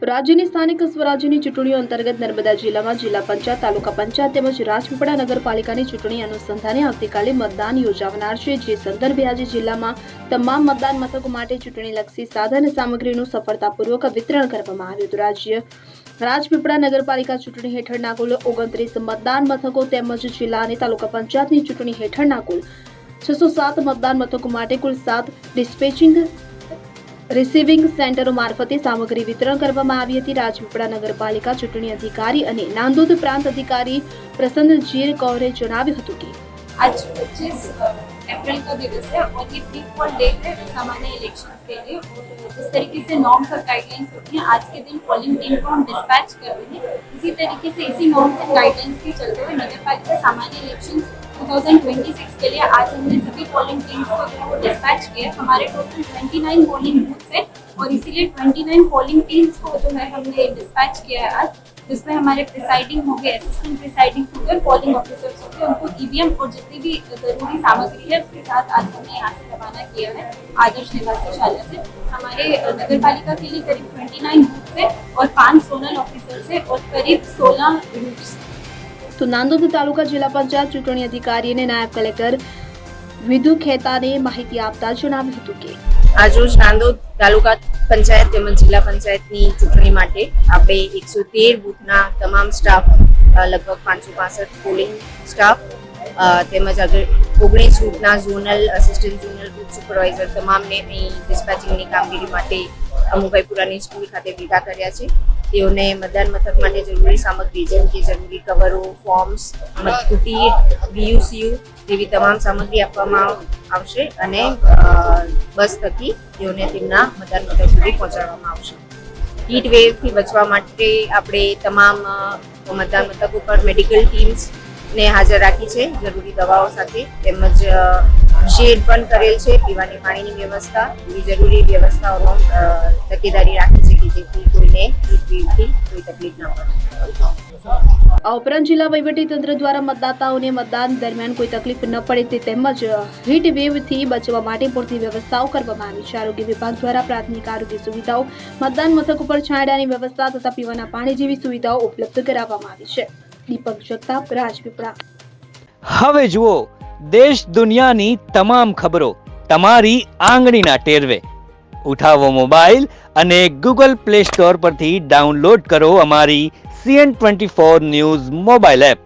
રાજ્યની સ્થાનિક સ્વરાજ્યની ચૂંટણીઓ અંતર્ગત નર્મદા જિલ્લામાં જિલ્લા પંચાયત, તાલુકા પંચાયત તેમજ રાજપીપળા નગરપાલિકાની ચૂંટણી અનુસંધાને આવતીકાલે મતદાન યોજાનાર છે, જે સંદર્ભે આજે જિલ્લામાં તમામ મતદાન મથકો માટે ચૂંટણીલક્ષી સાધન સામગ્રીનું સફળતાપૂર્વક વિતરણ કરવામાં આવ્યું હતું। રાજપીપળા નગરપાલિકા ચૂંટણી હેઠળના કુલ 29 મતદાન મથકો તેમજ જિલ્લા અને તાલુકા પંચાયતની ચૂંટણી હેઠળના કુલ 607 મતદાન મથકો માટે કુલ 7 ડિસ્પેચિંગ રિસીવિંગ સેન્ટરો મારફતે સામગ્રી વિતરણ કરવામાં આવી હતી। રાજપીપળા નગરપાલિકા ચૂંટણી અધિકારી અને નાંદોદ પ્રાંત અધિકારી પ્રસન્નજીત કૌરે જણાવ્યું હતું કે आज 25 अप्रैल का दिवस है और ये प्री पोल डे है सामान्य इलेक्शन के लिए। और जिस तरीके से नॉर्म्स और गाइडलाइंस होती हैं, आज के दिन पोलिंग टीम को हम डिस्पैच कर रहे हैं। इसी तरीके से इसी नॉर्म्स एंड गाइडलाइंस के चलते हुए नगर पालिका सामान्य इलेक्शन 2026 के लिए आज हमने सभी पोलिंग टीम्स को डिस्पैच किया। हमारे टोटल 29 पोलिंग बूथ है और इसीलिए 29 पोलिंग टीम्स को जो है हमने डिस्पैच किया है आज, जिसमें हमारे प्रिसाइडिंग हो गए, असिस्टेंट प्रिसाइडिंग हो गए, पोलिंग ऑफिसर्स हो गए। उनको ईवीएम और जितनी भी जरूरी सामग्री है उसके साथ आज हमने यहाँ से रवाना किया है आदर्श निवासी शाला से। हमारे नगर पालिका के लिए करीब 29 बूथ है और 5 जोनल ऑफिसर्स है और करीब 16 रूट्स। તો નાંદોદ તાલુકા જિલ્લા પંચાયત ચૂંટણી અધિકારી અને નાયબ કલેક્ટર વિધુ ખેતાને માહિતી આપતા જણાવ્યું હતું કે આજરોજ નાંદોદ તાલુકા પંચાયત તેમજ જિલ્લા પંચાયતની ચૂંટણી માટે આપણે 113 બૂથના તમામ સ્ટાફ, લગભગ 565 પોલિંગ સ્ટાફ તેમજ 19 બૂથના zonal assistant zonal booth supervisor તમામને અહીં ડિસ્પેચિંગની કામગીરી માટે અમુભાઈપુરાની સ્કૂલ ખાતે ભેગા કર્યા છે। તેઓને મતદાન મથક માટે જરૂરી સામગ્રી જેમ કે જરૂરી કવરો, ફોર્મ્સ, મતકૂટી, BUCU જેવી તમામ સામગ્રી આપવામાં આવશે અને બસ થકી તેઓને તેમના મતદાન મથક સુધી પહોંચાડવામાં આવશે। હીટ વેવથી બચવા માટે આપણે તમામ મતદાન મથક ઉપર મેડિકલ ટીમ્સને હાજર રાખી છે, જરૂરી દવાઓ સાથે તેમજ શેડ પણ કરેલ છે, પીવાની પાણીની વ્યવસ્થા, એવી જરૂરી વ્યવસ્થાઓનો તકેદારી રાખી છે કે જેથી કોઈને હીટ વેવથી કોઈ તકલીફ ન પડે। આ ઉપરાંત જિલ્લા વહીવટીતંત્ર દ્વારા મતદાતાઓને મતદાન દરમિયાન કોઈ તકલીફ ન પડે તે તેમજ હીટ વેવથી બચવા માટે પૂરતી વ્યવસ્થાઓ કરવામાં આવી છે। આરોગ્ય વિભાગ દ્વારા પ્રાથમિક આરોગ્ય સુવિધાઓ, મતદાન મથક ઉપર છાંયડાની વ્યવસ્થા તથા પીવાના પાણી જેવી સુવિધાઓ ઉપલબ્ધ કરાવવામાં આવી છે। દીપક જગતાપ, રાજપીપળા। હવે જુઓ દેશ દુનિયાની તમામ ખબરો તમારી આંગળીના ટેરવે। ઉઠાવો મોબાઈલ અને ગૂગલ પ્લે સ્ટોર પરથી ડાઉનલોડ કરો અમારી CN24 ન્યૂઝ મોબાઈલ એપ।